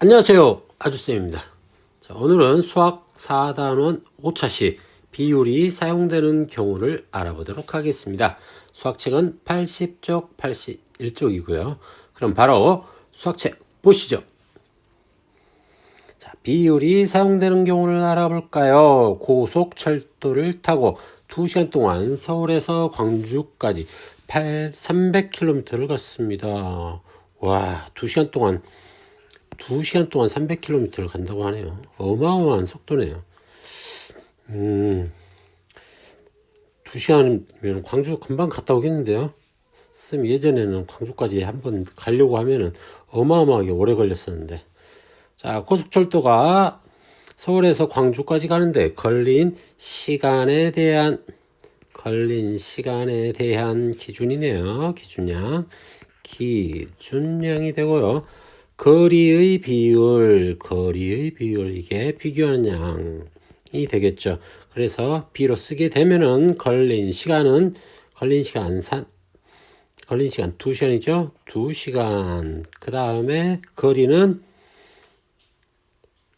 안녕하세요, 아주쌤입니다. 자, 오늘은 수학 4단원 5차시 비율이 사용되는 경우를 알아보도록 하겠습니다. 수학책은 80쪽 81쪽이고요 그럼 바로 수학책 보시죠. 자, 비율이 사용되는 경우를 알아볼까요? 고속철도를 타고 2시간 동안 서울에서 광주까지 300km를 갔습니다. 와, 2시간 동안 300km를 간다고 하네요. 어마어마한 속도네요. 2시간이면 광주 금방 갔다 오겠는데요. 쌤 예전에는 광주까지 한번 가려고 하면은 어마어마하게 오래 걸렸었는데. 자, 고속철도가 서울에서 광주까지 가는데 걸린 시간에 대한 기준이네요. 기준량이 되고요. 거리의 비율 이게 비교하는 양이 되겠죠. 그래서 B로 쓰게 되면은 걸린 시간 2시간이죠. 2시간. 그 다음에 거리는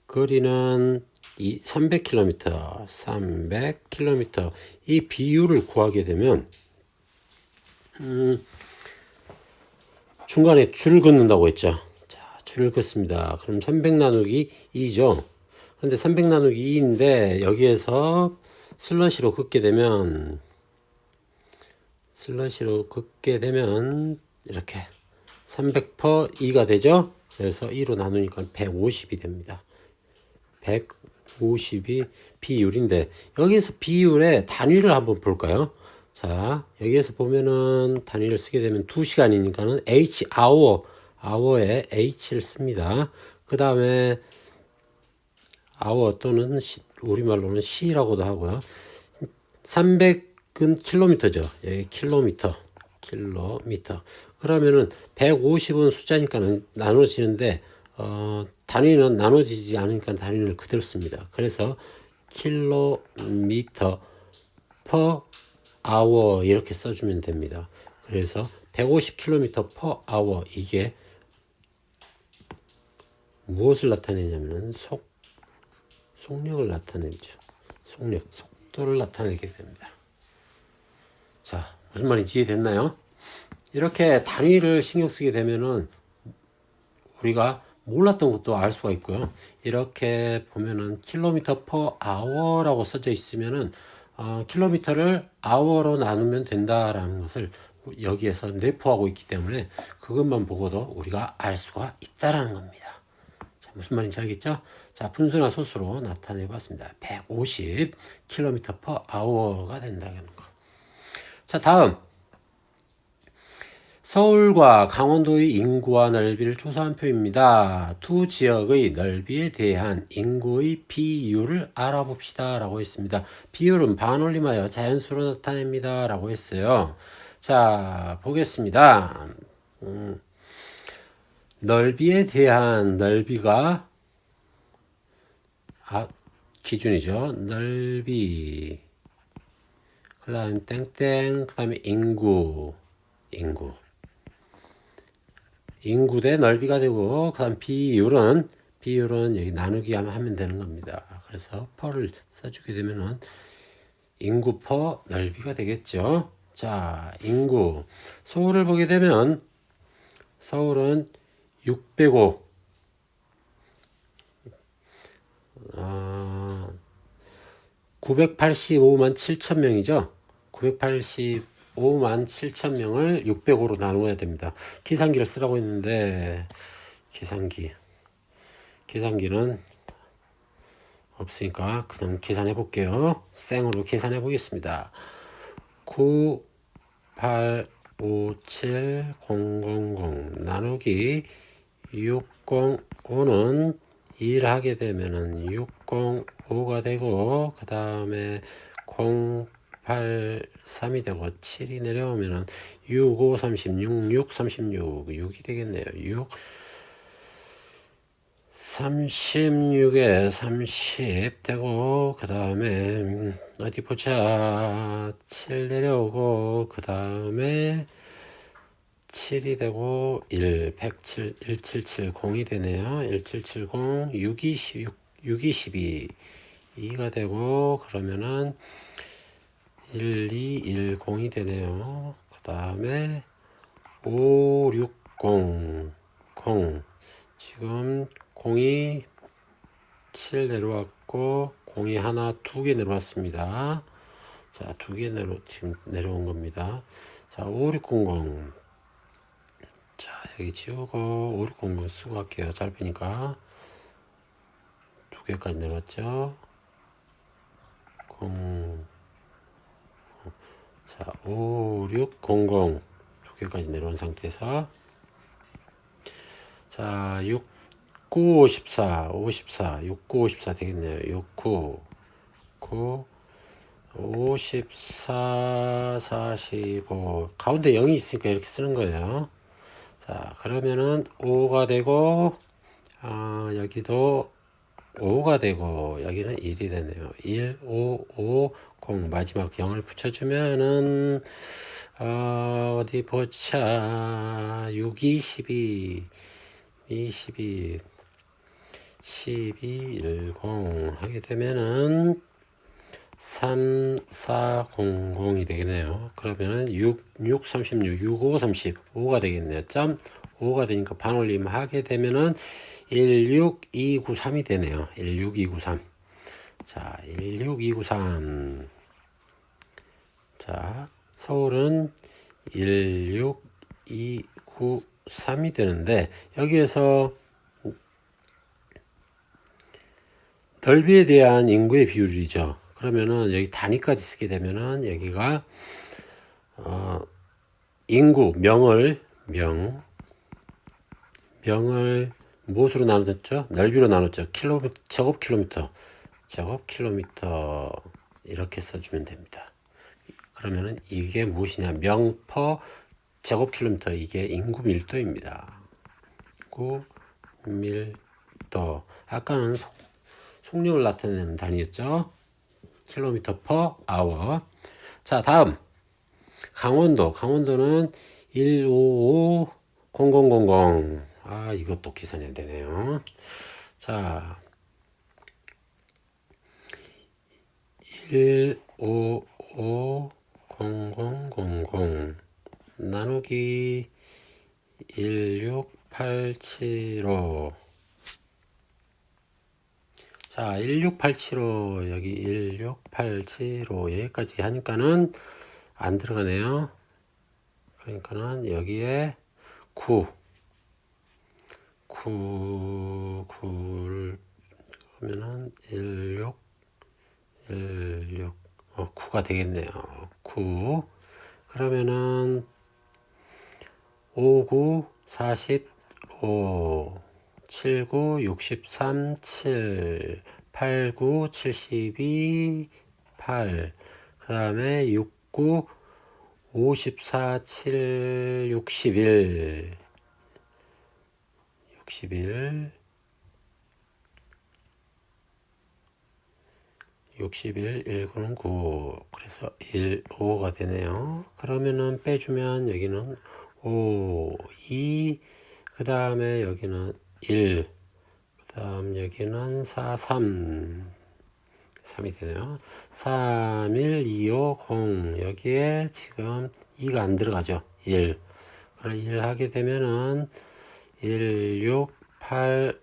300km. 이 비율을 구하게 되면 중간에 줄을 긋는다고 했죠. 줄을 긋습니다. 그럼 300 나누기 2죠. 그런데 300 나누기 2인데 여기에서 슬러시로 긋게 되면 이렇게 300%2가 되죠. 그래서 2로 나누니까 150이 됩니다. 150이 비율인데 여기서 비율의 단위를 한번 볼까요? 자, 여기에서 보면은 단위를 쓰게 되면 2시간이니까는 H hour에 H를 씁니다. 그 다음에 hour 또는 우리말로는 C라고도 하고요. 300은 킬로미터죠. 여기 킬로미터. 그러면은 150은 숫자니까는 나눠지는데 단위는 나눠지지 않으니까 단위를 그대로 씁니다. 그래서 킬로미터 per hour 이렇게 써주면 됩니다. 그래서 150km per hour 이게 무엇을 나타내냐면 속력을 나타내죠. 속도를 나타내게 됩니다. 자, 무슨 말인지 이해됐나요? 이렇게 단위를 신경 쓰게 되면은 우리가 몰랐던 것도 알 수가 있고요. 이렇게 보면은 킬로미터 per hour라고 써져 있으면은 킬로미터를 hour로 나누면 된다라는 것을 여기에서 내포하고 있기 때문에 그것만 보고도 우리가 알 수가 있다라는 겁니다. 자, 무슨 말인지 알겠죠? 자, 분수나 소수로 나타내 봤습니다. 150km per hour가 된다는 거. 자, 다음 서울과 강원도의 인구와 넓이를 조사한 표입니다. 두 지역의 넓이에 대한 인구의 비율을 알아봅시다 라고 했습니다. 비율은 반올림하여 자연수로 나타냅니다 라고 했어요. 자, 보겠습니다. 넓이에 대한 넓이가 기준이죠. 넓이 그 다음에 땡땡 그 다음에 인구 대 넓이가 되고 그 다음 비율은 여기 나누기 하면 되는 겁니다. 그래서 퍼를 써주게 되면은 인구 퍼 넓이가 되겠죠. 자, 인구 서울을 보게 되면 서울은 605 985만 7천 명이죠. 985만 7천 명을 605로 나누어야 됩니다. 계산기를 쓰라고 했는데 계산기는 없으니까 그냥 계산해 볼게요. 생으로 계산해 보겠습니다. 9857000 나누기 605는 1 하게 되면은 605가 되고 그 다음에 083이 되고 7이 내려오면은 6, 5, 30, 6, 6, 36, 6이 되겠네요. 6, 36에 30 되고 그 다음에 어디 보자 7 내려오고 그 다음에 7이 되고 107 1770이 되네요. 1770 620 622 2가 되고 그러면은 1210이 되네요. 그 다음에 560 0 지금 0이 7 내려왔고 0이 하나 2개 내려왔습니다. 자, 2개 지금 내려온 겁니다. 자, 5600 자, 여기 지우고 5600 쓰고 할게요. 짧으니까 2개까지 내려왔죠. 0 자, 5600 2개까지 내려온 상태에서 자, 6954 6954 되겠네요. 69 9 54 45 가운데 0이 있으니까 이렇게 쓰는 거예요. 자, 그러면은 5가 되고 여기도 5가 되고 여기는 1이 되네요. 1 5 5 0 마지막 0을 붙여주면은 어디 보자. 6 2 12 22 12 10 하게 되면은 3400이 되겠네요. 그러면은 6 36 65 35가 되겠네요. 점 5가 되니까 반올림 하게 되면은 16293이 되네요. 16293. 자, 16293. 자, 서울은 16293이 되는데 여기에서 넓이에 대한 인구의 비율이죠. 그러면은 여기 단위까지 쓰게 되면은 여기가 인구 명을 무엇으로 나눴죠? 넓이로 나눴죠. 제곱킬로미터 이렇게 써주면 됩니다. 그러면은 이게 무엇이냐? 명 퍼 제곱킬로미터 이게 인구 밀도입니다. 인구 밀도 아까는 속력을 나타내는 단위였죠. 킬로미터 퍼 아워. 자, 다음 강원도는 1550000 이것도 계산해야 되네요. 자, 1550000 나누기 16875. 자, 16875 여기 16875 여기까지 하니까는 안 들어가네요. 그러니까는 여기에 9를 그러면은 16 9가 되겠네요. 9 그러면은 59 45 79 63 7 89 72 8 그 다음에 69 54 7 61 61 199는 9 그래서 5가 되네요. 그러면은 빼주면 여기는 5 2 그 다음에 여기는 1 그 다음 여기는 4 3이 되네요. 3 1 2 5 0 여기에 지금 2가 안 들어가죠. 1 그럼 1 하게 되면은 1 6 8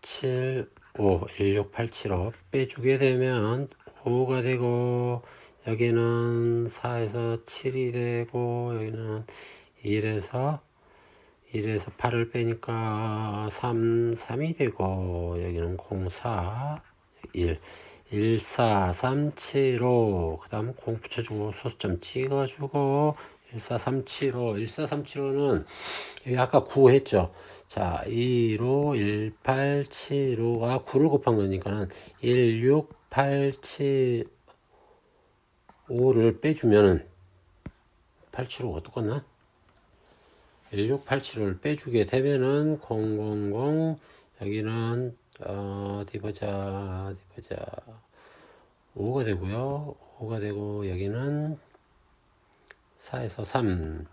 7 5 16875 빼주게 되면 5가 되고 여기는 4에서 7이 되고 여기는 1에서 8을 빼니까 3이 되고 여기는 04 1 14375 그 다음 0 붙여주고 소수점 찍어주고 14375는 여기 아까 9 했죠. 자, 2로 1875가 9를 곱한 거니까는 16875를 빼주면은 875가 똑같나? 16875를 빼주게 되면은 000 여기는 어디 보자 5가 되고요. 5가 되고 여기는 4에서 3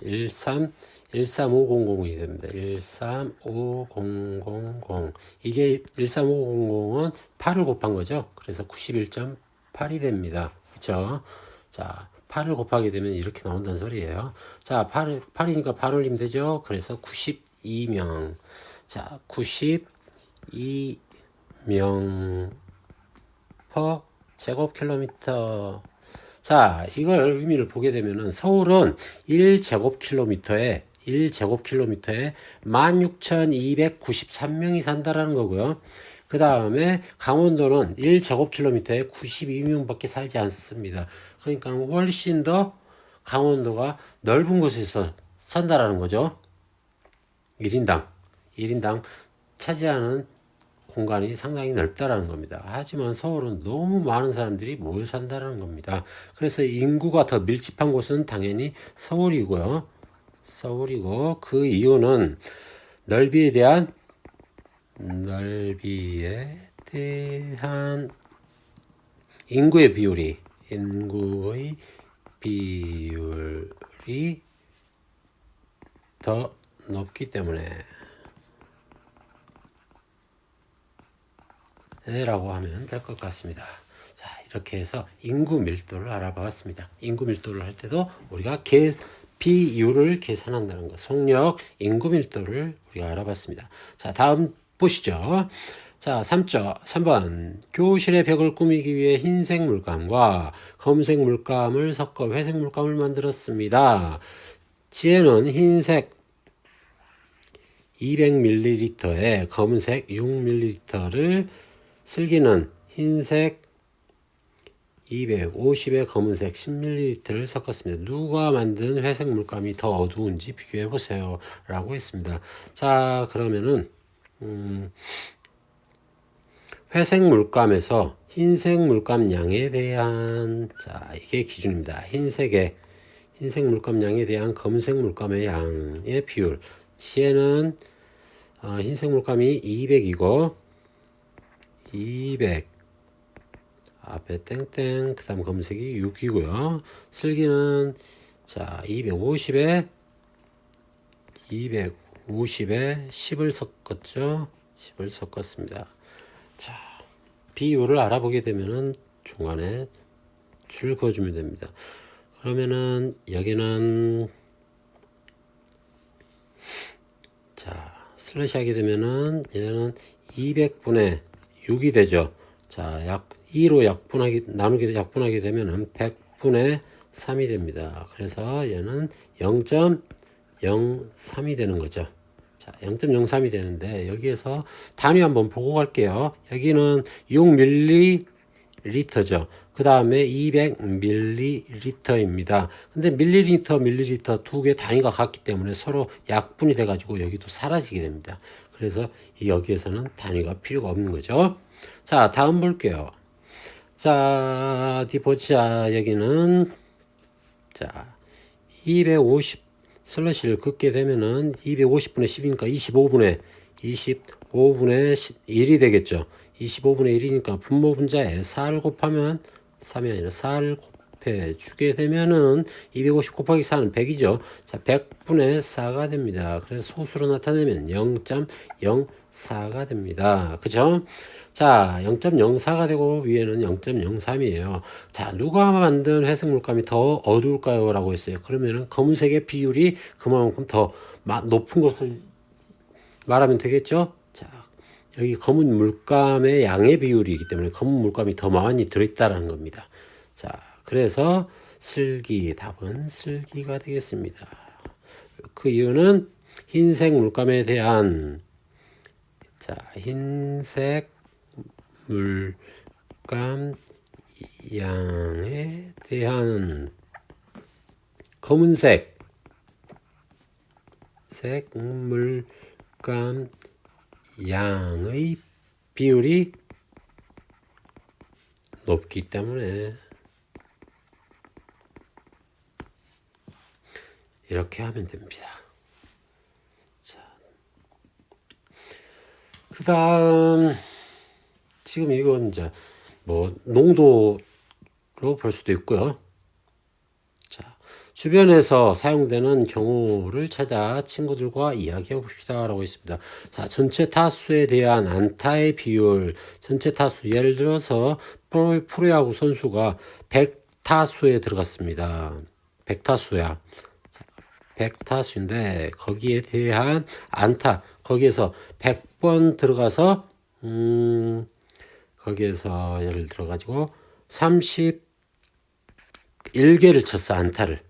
135000이 됩니다. 135000. 이게 135000은 8을 곱한 거죠. 그래서 91.8이 됩니다. 그쵸? 자, 8을 곱하게 되면 이렇게 나온다는 소리예요. 자, 8이니까 8 올리면 되죠. 그래서 92명. 자, 92명 퍼 제곱킬로미터. 자, 이걸 의미를 보게 되면은 서울은 1제곱킬로미터에 16,293명이 산다라는 거고요. 그 다음에 강원도는 1제곱킬로미터에 92명밖에 살지 않습니다. 그러니까 훨씬 더 강원도가 넓은 곳에서 산다라는 거죠. 1인당 차지하는 공간이 상당히 넓다라는 겁니다. 하지만 서울은 너무 많은 사람들이 모여 산다는 겁니다. 그래서 인구가 더 밀집한 곳은 당연히 서울이고요. 서울이고 그 이유는 넓이에 대한 인구의 비율이 더 높기 때문에 라고 하면 될 것 같습니다. 자, 이렇게 해서 인구 밀도를 알아봤습니다. 인구 밀도를 할 때도 우리가 비율을 계산한다는 것, 속력, 인구 밀도를 우리가 알아봤습니다. 자, 다음 보시죠. 자, 3번. 교실의 벽을 꾸미기 위해 흰색 물감과 검은색 물감을 섞어 회색 물감을 만들었습니다. 지혜는 흰색 200ml에 검은색 6ml를 슬기는 흰색 250에 검은색 10ml를 섞었습니다. 누가 만든 회색 물감이 더 어두운지 비교해 보세요 라고 했습니다. 자, 그러면은 회색 물감에서 흰색 물감 양에 대한, 자, 이게 기준입니다. 흰색 물감 양에 대한 검은색 물감의 양의 비율. 지혜는 흰색 물감이 200이고 200 앞에 땡땡 그 다음 검은색이 6이고요. 슬기는 자 250에 10을 섞었죠. 10을 섞었습니다. 자, 비율을 알아보게 되면은 중간에 줄 그어주면 됩니다. 그러면은 여기는 자 슬래시 하게 되면은 얘는 200분의 6이 되죠. 자, 약 2로 약분하게 되면은 100분의 3이 됩니다. 그래서 얘는 0.03이 되는 거죠. 자, 0.03이 되는데 여기에서 단위 한번 보고 갈게요. 여기는 6ml죠. 그 다음에 200ml입니다. 근데 밀리리터 두 개 단위가 같기 때문에 서로 약분이 돼가지고 여기도 사라지게 됩니다. 그래서 여기에서는 단위가 필요가 없는 거죠. 자, 다음 볼게요. 자, 어디 보자. 여기는 자 250 슬래시를 긋게 되면은 250분의 10이니까 25분의 1이 되겠죠. 25분의 1이니까 분모분자에 4를 곱하면 3이 아니라 4를 곱해 주게 되면은 250 곱하기 4는 100이죠. 자, 100분의 4가 됩니다. 그래서 소수로 나타내면 0.04가 됩니다. 그죠? 자, 0.04가 되고 위에는 0.03이에요. 자, 누가 만든 회색 물감이 더 어두울까요? 라고 했어요. 그러면은 검은색의 비율이 그만큼 더 높은 것을 말하면 되겠죠? 자, 여기 검은 물감의 양의 비율이기 때문에 검은 물감이 더 많이 들어있다는 겁니다. 자, 그래서 답은 슬기가 되겠습니다. 그 이유는 흰색 물감에 대한 흰색 물감 양에 대한 검은색 물감 양의 비율이 높기 때문에 이렇게 하면 됩니다. 자, 그 다음 지금 이건 이제 뭐 농도로 볼 수도 있고요. 자, 주변에서 사용되는 경우를 찾아 친구들과 이야기해 봅시다 라고 있습니다. 자, 전체 타수에 대한 안타의 비율, 전체 타수, 예를 들어서 프로야구 선수가 100타수에 들어갔습니다. 100타수야. 100타수인데 거기에 대한 안타, 거기에서 100번 들어가서 거기에서 예를 들어 가지고 31개를 쳤어. 안타를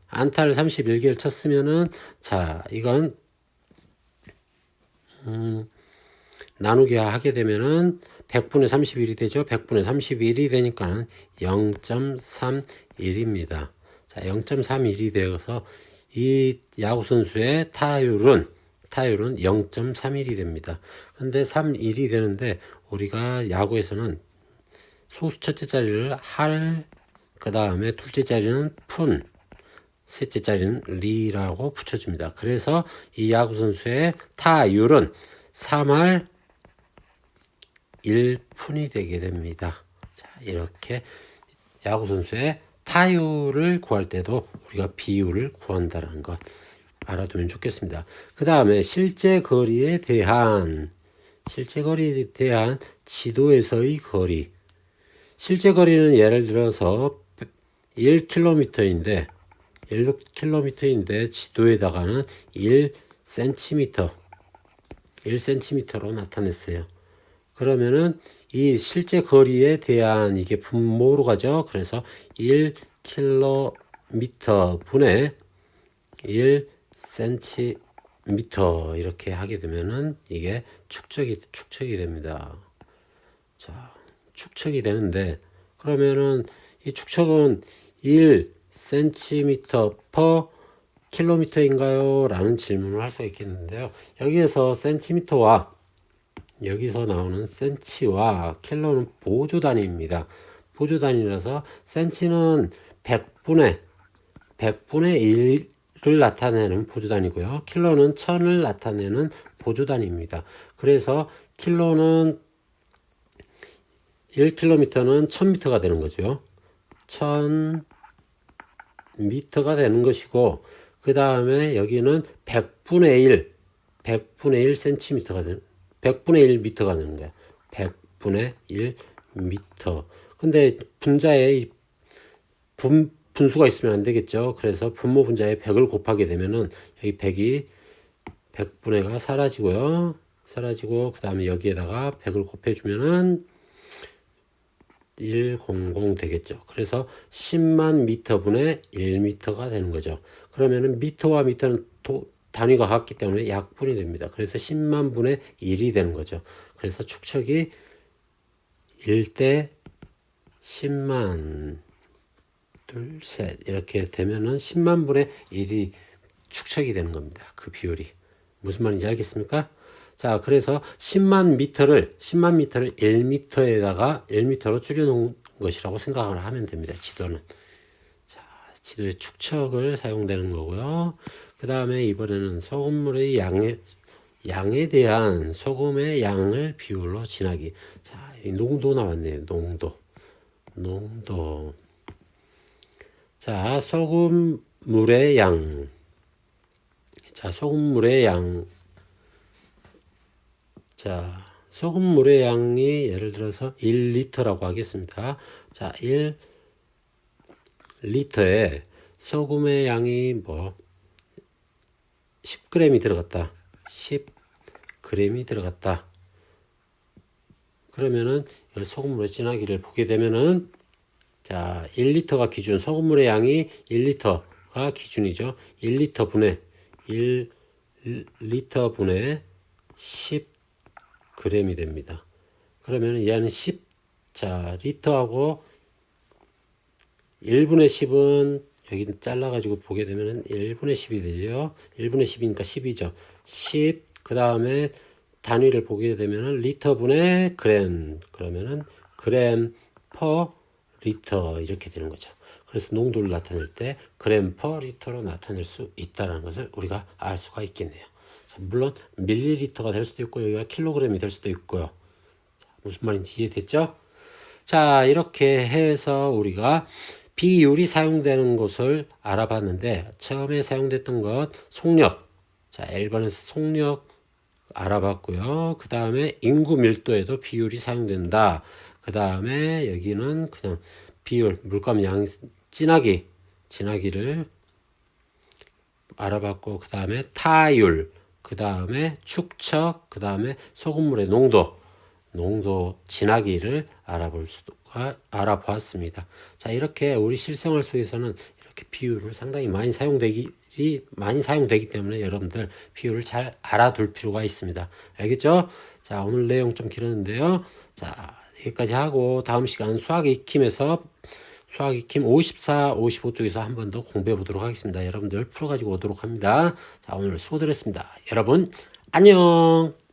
31개를 쳤으면은, 자, 이건 나누기 하게 되면은 100분의 31이 되죠. 100분의 31이 되니까는 0.31입니다. 자, 0.31이 되어서 이 야구 선수의 타율은 0.31이 됩니다. 근데 31이 되는데 우리가 야구에서는 소수 첫째 자리를 할, 그 다음에 둘째 자리는 푼, 셋째 자리는 리라고 붙여줍니다. 그래서 이 야구 선수의 타율은 3할 1푼이 되게 됩니다. 자, 이렇게 야구 선수의 타율을 구할 때도 우리가 비율을 구한다는 것 알아두면 좋겠습니다. 그 다음에 실제 거리에 대한 지도에서의 거리. 실제 거리는 예를 들어서 1km인데 지도에다가는 1cm로 나타냈어요. 그러면은 이 실제 거리에 대한 이게 분모로 가죠. 그래서 1km 분의 1cm 이렇게 하게 되면은 이게 축척이 됩니다. 자, 축척이 되는데, 그러면은 이 축척은 1cm per 킬로미터인가요? 라는 질문을 할 수가 있겠는데요. 여기에서 여기서 나오는 센치와 킬로는 보조 단위입니다. 보조 단위라서 센치는 100분의 1을 나타내는 보조 단위고요. 킬로는 1000을 나타내는 보조 단위입니다. 그래서 킬로는 1km는 1000m가 되는 거죠. 1000m가 되는 것이고, 그 다음에 여기는 100분의 1cm가 되는, 100분의 1m가 되는 거야. 100분의 1m. 근데 분자에 분수가 있으면 안 되겠죠. 그래서 분모 분자에 100을 곱하게 되면은 여기 100분의가 사라지고요. 그 다음에 여기에다가 100을 곱해주면은 100 되겠죠. 그래서 10만 미터분의 1m가 되는 거죠. 그러면은 미터와 미터는 단위가 같기 때문에 약분이 됩니다. 그래서 10만 분의 1이 되는 거죠. 그래서 축척이 1대 10만 둘, 셋 이렇게 되면은 10만 분의 1이 축척이 되는 겁니다. 그 비율이. 무슨 말인지 알겠습니까? 자, 그래서 10만 미터를 1m로 줄여놓은 것이라고 생각을 하면 됩니다. 지도는. 자, 지도의 축척을 사용되는 거고요. 그 다음에 이번에는 소금물의 양에 대한 소금의 양을 비율로 진하기. 자, 농도 나왔네요. 농도. 자, 소금물의 양. 자, 소금물의 양이 예를 들어서 1리터라고 하겠습니다. 자, 1리터에 소금의 양이 10g이 들어갔다. 10g이 들어갔다. 그러면은 소금물의 진하기를 보게 되면은, 자, 1리터가 기준, 소금물의 양이 1리터가 기준이죠. 1리터 분의 10g이 됩니다. 그러면 얘는 10, 리터하고 1분의 10은 여기 잘라가지고 보게 되면 1분의 10이 되죠. 1분의 10이니까 10이죠. 10, 그 다음에 단위를 보게 되면 리터분의 그램, 그러면은 그램 퍼 리터 이렇게 되는 거죠. 그래서 농도를 나타낼 때 그램 퍼 리터로 나타낼 수 있다는 것을 우리가 알 수가 있겠네요. 자, 물론 밀리리터가 될 수도 있고 여기가 킬로그램이 될 수도 있고요. 자, 무슨 말인지 이해됐죠? 자, 이렇게 해서 우리가 비율이 사용되는 곳을 알아봤는데 처음에 사용됐던 것 속력. 자, 1번에서 속력 알아봤고요. 그 다음에 인구 밀도에도 비율이 사용된다. 그 다음에 여기는 그냥 비율, 물감 양, 진하기를 알아봤고, 그 다음에 타율, 그 다음에 축척, 그 다음에 소금물의 농도 진하기를 알아보았습니다. 자, 이렇게 우리 실생활 속에서는 이렇게 비율을 상당히 많이 사용되기 때문에 여러분들 비율을 잘 알아둘 필요가 있습니다. 알겠죠? 자, 오늘 내용 좀 길었는데요. 자, 여기까지 하고 다음 시간 수학 익힘에서 수학 익힘 54, 55쪽에서 한 번 더 공부해 보도록 하겠습니다. 여러분들 풀어가지고 오도록 합니다. 자, 오늘 수고드렸습니다. 여러분, 안녕!